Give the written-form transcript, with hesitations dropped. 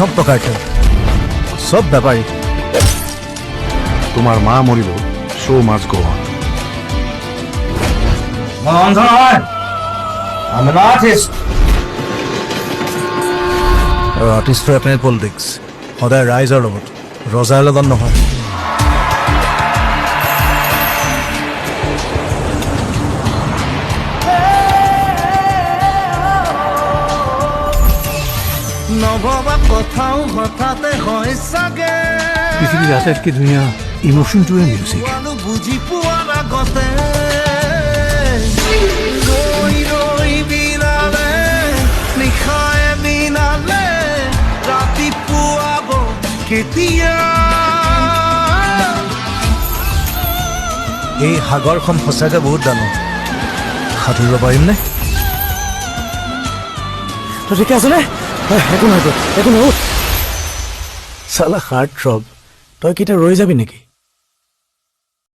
সব প্ৰকাৰ খেল, সব ব্যাপাৰই। তোমাৰ মা মৰিল, show must go on. I'm an artist. আৰু আৰ্টিষ্টৰ এপিনে পলিটিক্স সদায় ৰাইজৰ লগত, ৰজাৰ লগত নহয়। নভবা কথাও হঠাতে হয় চাগে, পৃথিৱীৰ আটাইতকৈ ধুনীয়া ইমোশ্যনটোৱে মিউজিক। বুজি পোৱাৰ আগতে ৰৈ ৰৈ বিনালে, নিশায়ে মিনালে, ৰাতিপুৱাব কেতিয়া? এই সাগৰখন সঁচাকৈ বহুত ডাঙৰ, সাঁতুৰিব পাৰিমনে? তই ঠিকে আছনে? একো নহয়, একো নহয়। চালা হাৰ্ট থ্ৰব, তই কেতিয়া ৰৈ যাবি নেকি?